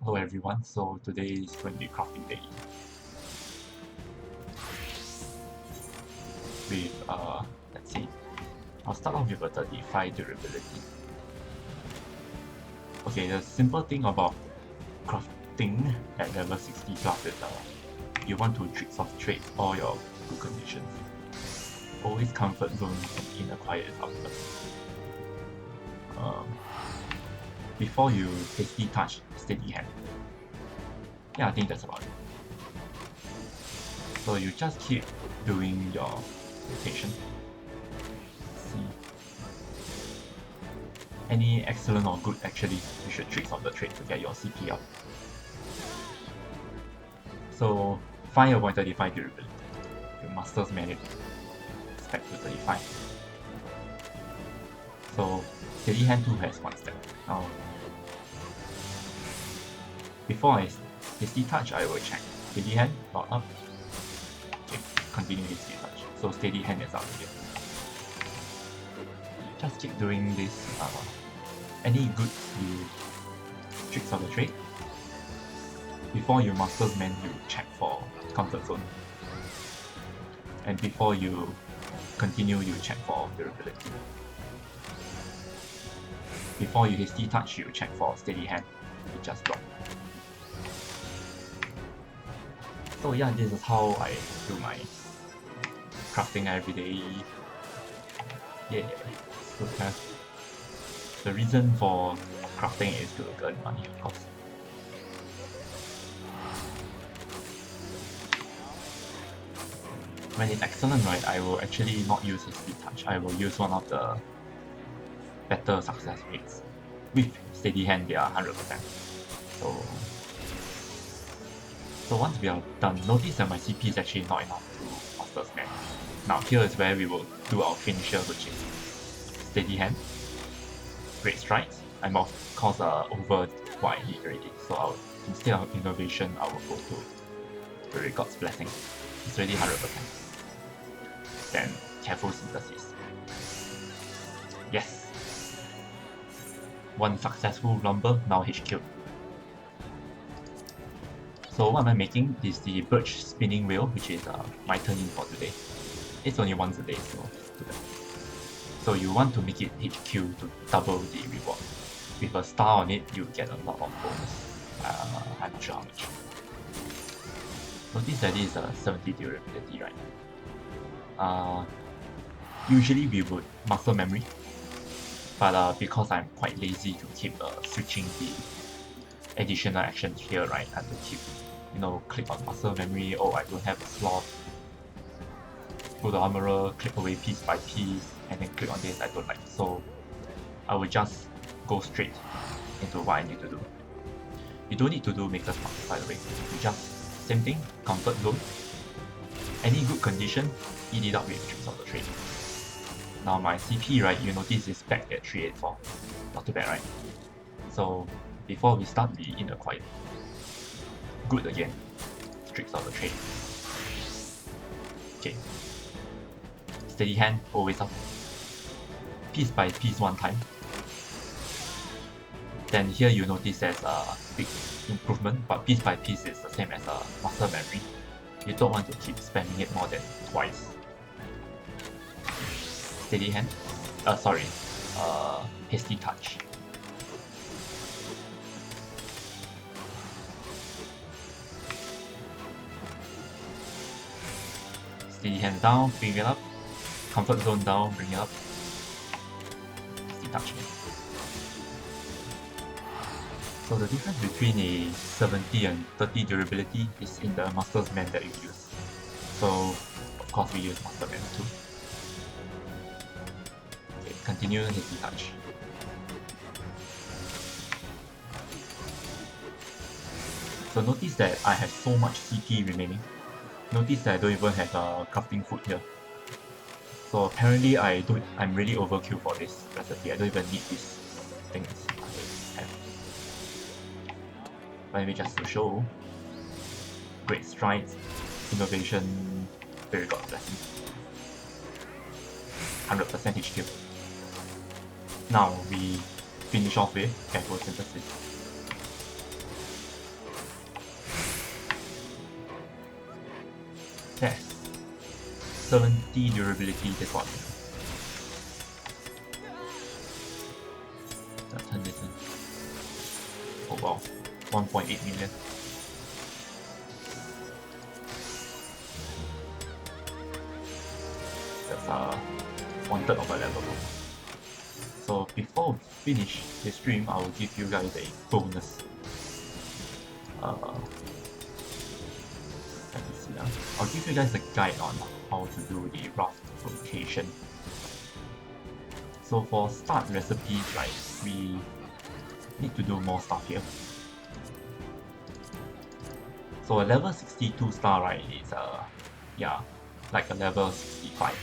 Hello everyone, so today is going to be crafting day with, let's see, I'll start off with a 35 durability. Okay, the simple thing about crafting at level 60 plus is you want to tricks of trades all your good conditions. Always comfort zone and inner quiet is out first. Before you hasty touch, steady hand. Yeah, I think that's about it. So you just keep doing your rotation. See. Any excellent or good actually, you should tricks of the trade to get your CP up. So 5.35 durability. Your master's merit spec to 35. So steady hand 2 has 1 step. Now before I hasty touch, I will check. Steady hand, not up. Okay, continue hasty touch. So steady hand is up here. Just keep doing this. Any good you tricks of the trade. Before you master's man, you check for comfort zone. And before you continue, you check for durability. Before you hasty touch, you check for steady hand. You just drop. So yeah, this is how I do my crafting every day. Yeah, so the reason for crafting is to earn money, of course. When it's excellent, right, I will actually not use hasty touch. I will use one of the better success rates. With steady hand, they are 100%. So once we are done, notice that my CP is actually not enough to master's man. Now here is where we will do our finisher, which is steady hand, great strides. I'm of course over what I need already. So instead of innovation, I will go to byregot blessing. It's already 100%. Then careful synthesis. Yes. One successful lumber, now HQ. So what am I making is the birch spinning wheel, which is my turn in for today. It's only once a day, so do that. So you want to make it HQ to double the reward. With a star on it, you get a lot of bonus. I'm not sure how much. Notice that this is 70 durability, right? Usually we would muscle memory, but because I'm quite lazy to keep switching the additional actions here, right? I have to keep, click on muscle memory. Oh, I don't have a slot. Go to armorer, click away piece by piece, and then click on this. I don't like. So I will just go straight into what I need to do. You don't need to do maker's mark, by the way. You just same thing, comfort zone. Any good condition, eat it up with tricks of the trade. Now my CP, right, you notice is back at 384. Not too bad, right? So before we start, we in a quiet. Good again. Tricks of the trade. Okay. Steady hand, always up. Piece by piece one time. Then here you notice there's a big improvement, but piece by piece is the same as a muscle memory. You don't want to keep spamming it more than twice. Steady hand. Hasty touch. Steady hand down, bring it up. Comfort zone down, bring it up. Hasty touch. So the difference between a 70 and 30 durability is in the master's man that you use. So of course we use master man too. Okay, continue hasty touch. So notice that I have so much CP remaining. Notice that I don't even have a crafting food here. So apparently I'm really overkill for this recipe. I don't even need these things I have. But maybe just to show. Great strides, innovation, byregot blessing. 100% HQ. Now we finish off with careful synthesis. Yes. 70 durability this one. Turn this in. Oh wow. 1.8 million. That's 1/3 of a level. So before we finish the stream, I will give you guys a bonus. Let me see. I'll give you guys a guide on how to do the rath rotation. So for start recipes, right, we need to do more stuff here. So a level 62 star, right, is yeah, like a level 65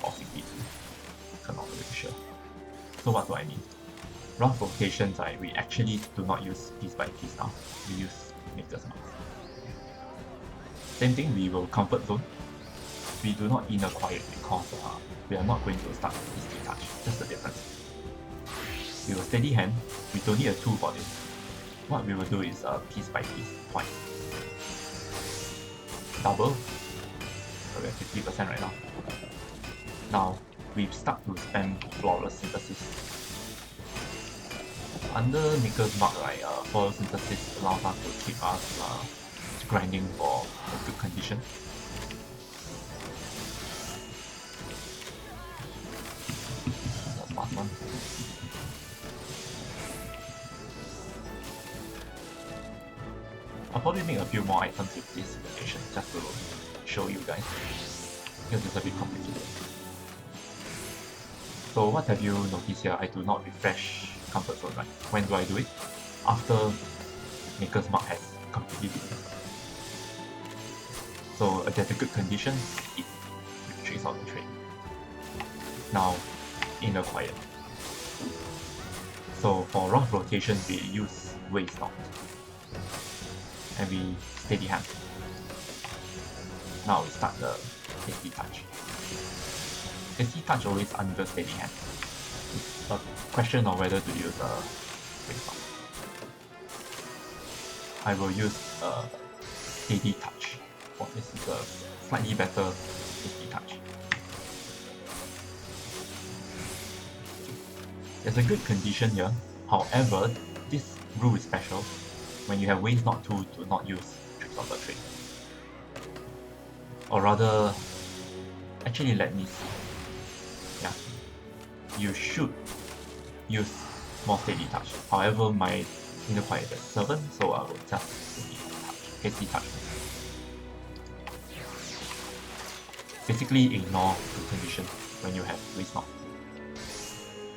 or 62. I'm not really sure. So what do I mean? Rath rotations, right, we actually do not use piece by piece now. We use Maker's Mark. Same thing, we will comfort zone. We do not inner quiet because we are not going to start hasty touch. Just the difference. We will steady hand. We don't need a tool for this. What we will do is piece by piece, twice. Double. So we're at 50% right now. Now we start to spam flawless synthesis. Under Maker's Mark, right, flawless synthesis allows us to keep us grinding for a good condition. That's last one. I'll probably make a few more items with this rotation just to show you guys, because it's a bit complicated. So what have you noticed here? I do not refresh comfort zone, right? When do I do it? After Maker's Mark has completely been. So at a good condition, it retracts out the trade. Now, inner quiet. So for rath rotation, we use waste not. And we steady hand. Now we start the hasty touch. Hasty touch always under steady hand. It's a question of whether to use a waste not. I will use a steady touch. For this is a slightly better hasty touch. There's a good condition here. However, this rule is special. When you have ways not to, do not use tricks of the trade. Or rather, actually let me see. Yeah, you should use more steady touch. However, my inner quiet is 7, so I will just hasty touch. Basically, ignore the condition when you have waste not,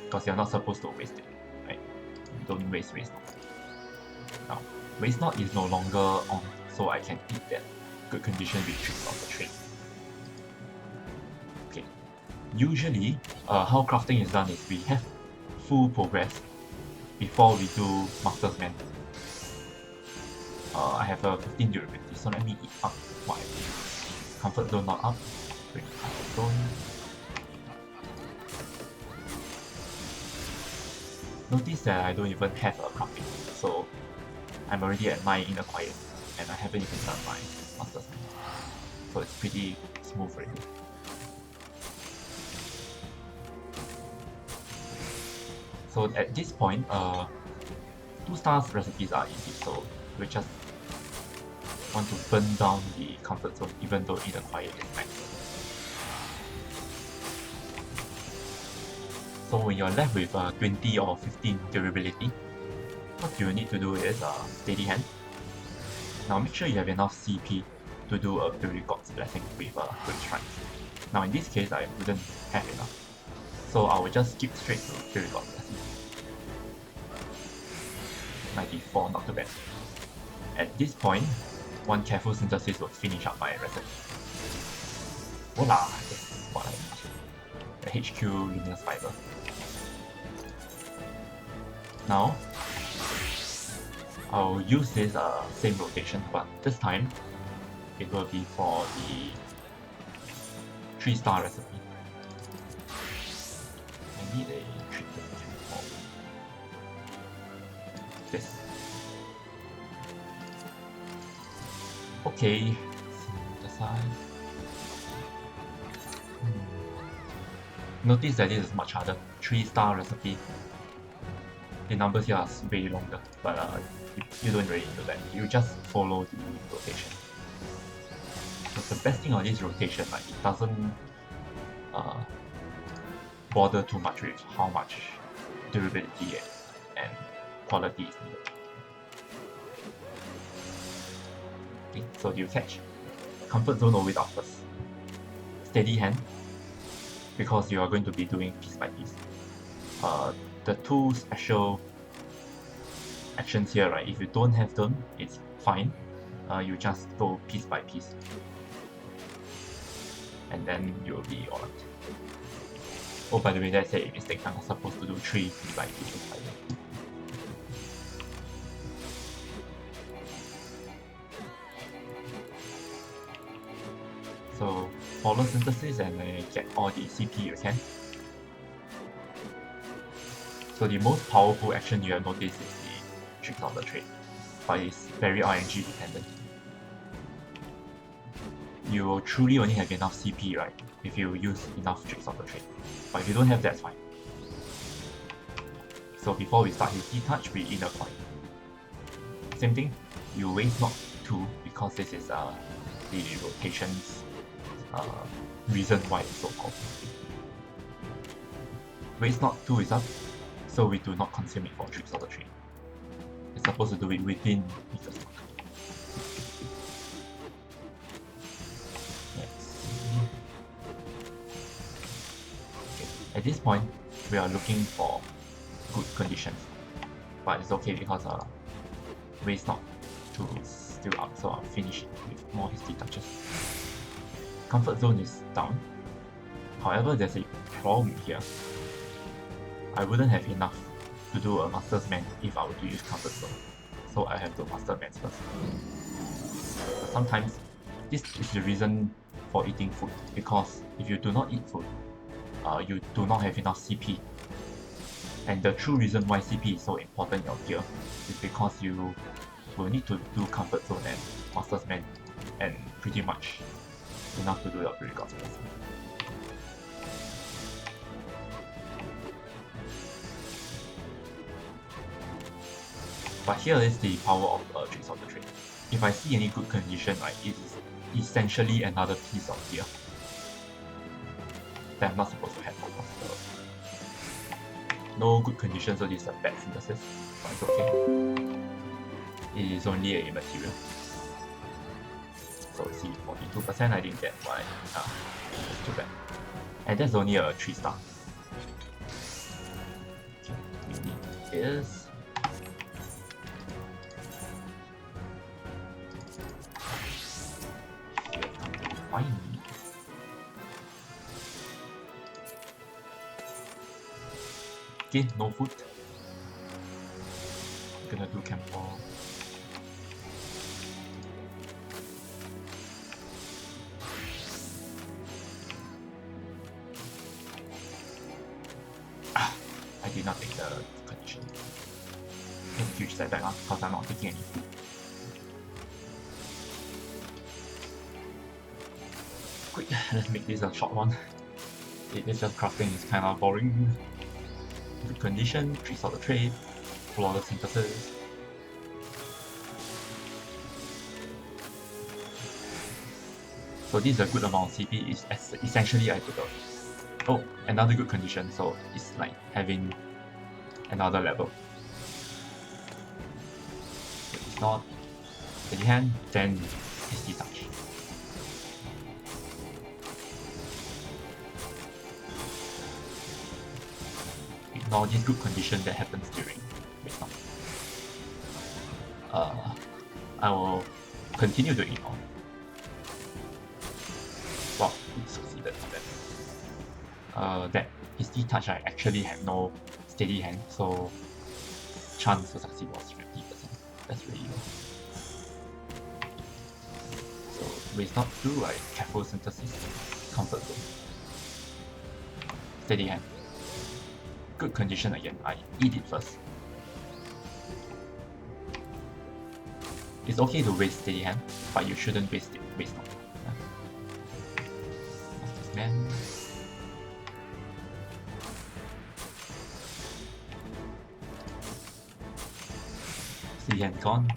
because you're not supposed to waste it, right? Don't waste not. Now, waste not is no longer on, so I can eat that good condition with tricks of the trade. Okay. Usually, how crafting is done is we have full progress before we do Master's Man. I have a 15 durability, so let me eat up what I need. Comfort zone not up. Bring comfort zone. Notice that I don't even have a crafting, so I'm already at 9 inner quiet, and I haven't even done my Master's Man. So it's pretty smooth already. So at this point, 2 stars recipes are easy, so we just want to burn down the comfort zone even though inner quiet is max. So when you're left with 20 or 15 durability, what you need to do is steady hand. Now make sure you have enough CP to do a byregot blessing with Great Strike. Now in this case, I wouldn't have enough, so I will just skip straight to byregot blessing. 94, not too bad. At this point, one careful synthesis will finish up my recipe. Voila! That's what I want. The HQ Luminous Fiber. Now, I'll use this same rotation, but this time it will be for the 3-star recipe. I need a trick for this. Okay, synthesize. Notice that this is much harder. 3-star recipe. The numbers here are way longer, but you don't really do that. You just follow the rotation. So the best thing on this rotation, like, it doesn't bother too much with how much durability and quality is needed. Okay, so you fetch. Comfort zone always up first. Steady hand, because you are going to be doing piece by piece. The two special actions here, right? If you don't have them, it's fine. You just go piece by piece, and then you'll be alright. Oh, by the way, that's a mistake. I'm supposed to do 3 piece by piece. So follow synthesis and get all the CP you can. So the most powerful action you have noticed is the tricks of the trade, but it's very RNG dependent. You will truly only have enough CP, right, if you use enough tricks of the trade. But if you don't have, that's fine. So before we start his touch, we inner coin. Same thing, you waste not 2 because this is the rotation's reason why it's so called. Waste not 2 is up, so we do not consume it for tricks of the trade. It's supposed to do it within the stock. At this point, we are looking for good conditions, but it's okay because waste not 2 is still up, so I'll finish it with more hasty touches. Comfort zone is down. However, there's a problem here. I wouldn't have enough to do a master's man if I were to use comfort zone, so I have to master man first. But sometimes this is the reason for eating food, because if you do not eat food, you do not have enough CP. And the true reason why CP is so important in your gear is because you will need to do comfort zone and master's man, and pretty much enough to do your byregot first. But here is the power of tricks of the trade. If I see any good condition, right, it is essentially another piece of gear that I'm not supposed to have, of course. No good condition, so this is a bad synthesis, but it's okay. It is only a material. So see, 42% I didn't get why. It's too bad. And that's only a 3-star. Okay, we need this. Fine. Okay, no food. I'm gonna do camp ball. I did not take the condition. That's a huge setback because I'm not taking any food. Quick, let's make this a short one. It is just crafting is kind of boring. Good condition, tricks of the trade, flawless synthesis. So this is a good amount of CP. It's essentially I took a... Oh, another good condition, so it's like having another level. So it's not steady hand, then hasty touch. Ignore this good condition that happens during waste not. I will continue to ignore. Wow, it succeeded with that. That hasty touch I actually had no steady hand, so chance to succeed was 50%. That's really low. So waste not 2, right? Careful synthesis, comfort zone. Steady hand. Good condition again, I eat it first. It's okay to waste steady hand, but you shouldn't waste it, waste not. Man. See hand gone.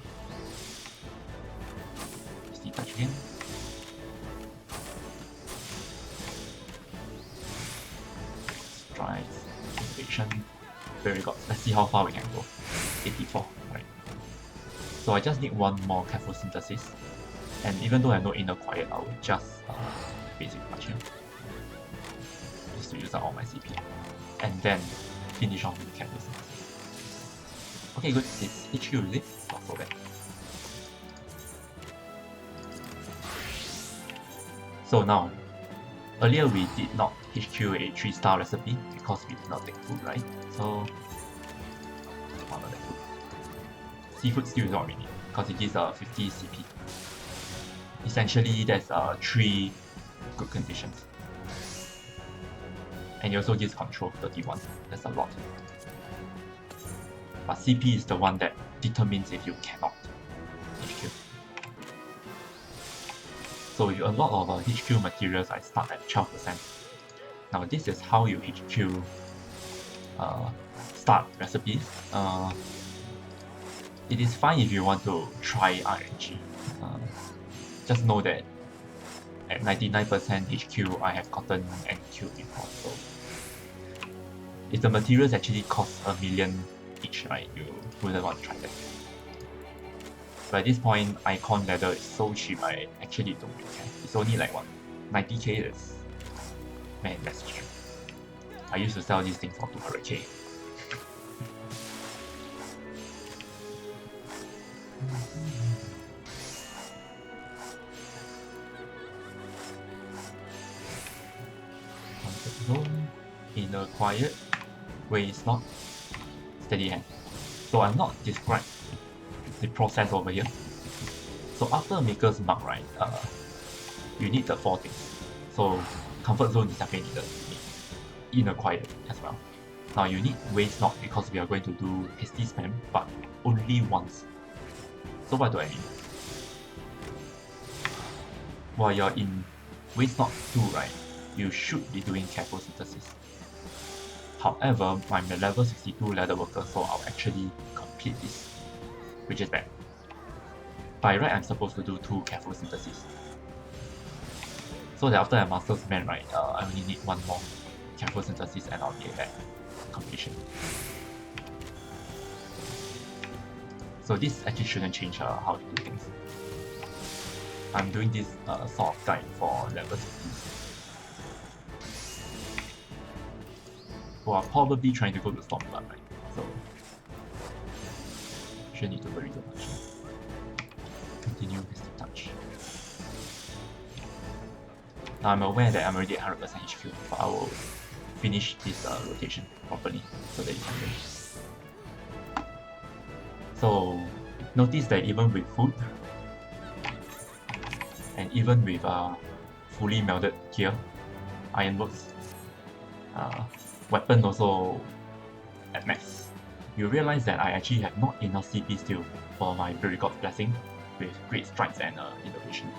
Hasty touch again. Strides, innovation, byregot. Let's see how far we can go. 84, right. So I just need one more careful synthesis. And even though I have no inner quiet, I will just basic touch here. Just to use up all my CP. And then finish off with careful synthesis. Okay, good. It's HQ, is it? Not so bad. So now, earlier we did not HQ a 3-star recipe because we did not take food, right? So, another food. Seafood still is not really, because it gives 50 CP. Essentially, there's 3 good conditions. And it also gives control 31. That's a lot. But CP is the one that determines if you cannot HQ. So with a lot of HQ materials, I start at 12%. Now this is how you HQ start recipes. It is fine if you want to try RNG. Just know that at 99% HQ, I have gotten NQ before. So if the materials actually cost 1 million each, right, you wouldn't want to try that. But at this point, icon ladder is so cheap, I actually don't really care. It's only like what, 90k is, man, that's cheap. I used to sell these things for 200k. Zone, inner quiet, waste not, steady hand. So I'm not described the process over here. So after Maker's Mark, right, you need the 4 things. So comfort zone is definitely needed. Inner quiet as well. Now you need waste not because we are going to do hasty spam, but only once. So what do I mean? While you're in waste not 2, right, you should be doing careful synthesis. However, I'm a level 62 ladder worker, so I'll actually complete this, which is bad. By right, I'm supposed to do 2 careful synthesis. So that after I master's man, right, I only need 1 more careful synthesis and I'll be at completion. So this actually shouldn't change how you do things. I'm doing this sort of guide for level 60s. Who are probably trying to go to Stormblood, right? So shouldn't need to worry too much. Continue with the touch. Now I'm aware that I'm already at 100% HQ, but I will finish this rotation properly so that it can finish. So notice that even with food and even with fully melded gear, ironworks, weapon also at max, you realize that I actually have not enough CP still for my byregot blessing with great strides and innovation.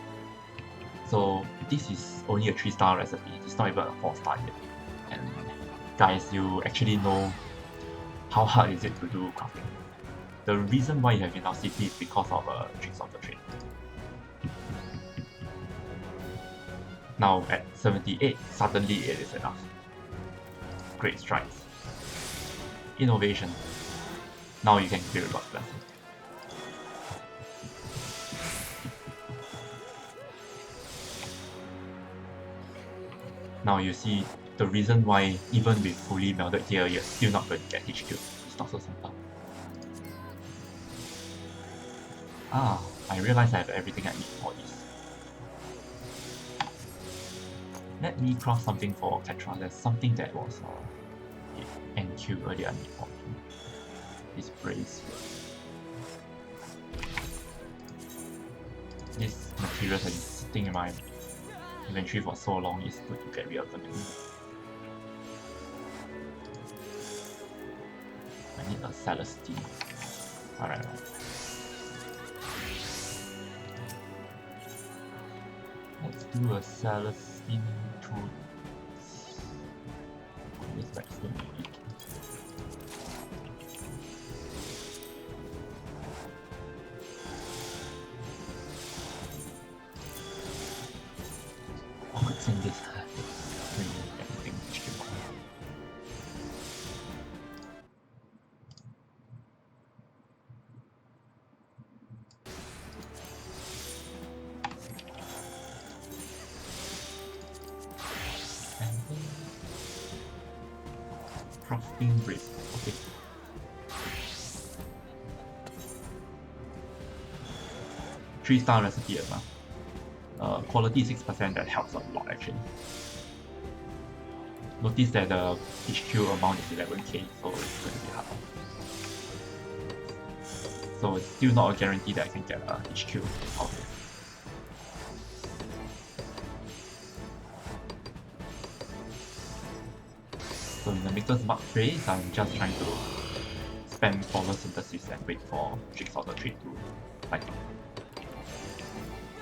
So this is only a 3-star recipe, it's not even a 4-star yet. And guys, you actually know how hard is it to do crafting. The reason why you have enough CP is because of tricks of the trade. Now at 78, suddenly it is enough. Great strides. Innovation. Now you can clear a lot blessing. Now you see the reason why even with fully melded gear, you're still not going to get HQ. It's not so simple. Ah, I realize I have everything I need for this. Let me craft something for Ketra. There's something that was NQ earlier I need for him. This brace. This material has been sitting in my inventory for so long, it's good to get rid of them. I need a Celestine. Alright. Let's do a Celestine tools. This back's gonna be weak. send this. Everything HQ. Crafting brace. Okay. Three-star recipe as well. Quality 6%, that helps a lot actually. Notice that the HQ amount is 11k, so it's going to be hard. So it's still not a guarantee that I can get a HQ out of it. So in the Maker's Mark phase, I'm just trying to spam flawless synthesis and wait for tricks of the trade to light up.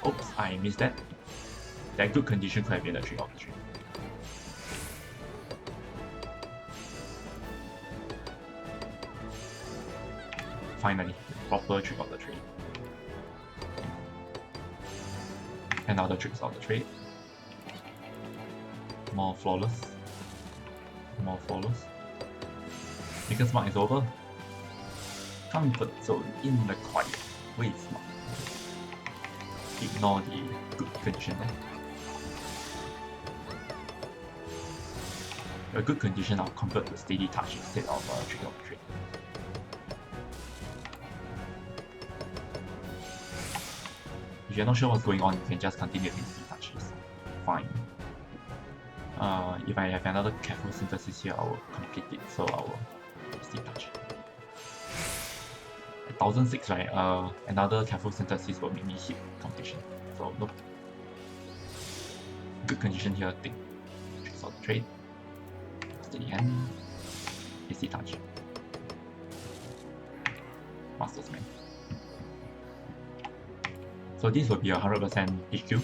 Oops, I missed that. That good condition could have been a trick of the trade. Finally, proper trick of the trade. Another tricks of the trade. More flawless. More flawless. Maker's Mark is over. Comfort zone in the quiet. Wait, smart. Ignore the good condition there. A good condition I'll convert to steady touch instead of trick of the trade. If you're not sure what's going on, you can just continue with steady touch. It's fine. If I have another careful synthesis here, I will complete it, so I will steady touch. 1006, right? Another careful synthesis will make me hit completion. So nope. Good condition here, take tricks of the trade. Steady hand. Hasty touch. Master's Man. So this will be 100% HQ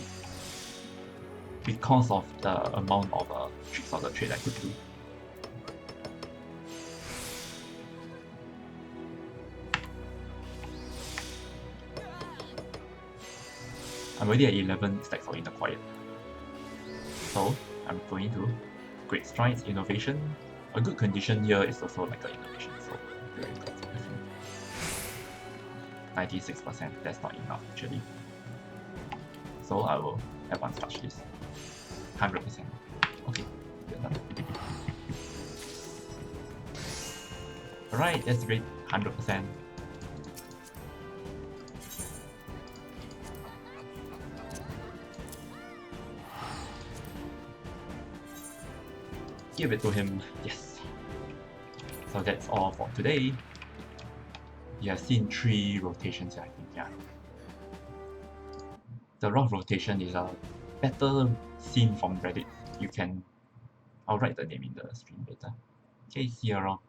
because of the amount of tricks of the trade I could do. I'm already at 11 stacks of Inner Quiet. So I'm going to Great Strides, Innovation. A good condition here is also like an innovation, so very good. 96%, that's not enough actually. So I will advance touch this. 100%. Okay, we're done. Alright, that's great. 100%. Give it to him. Yes. So that's all for today. You have seen 3 rotations, I think, yeah. The rath rotation is a better scene from Reddit. I'll write the name in the stream later. Okay, see you around.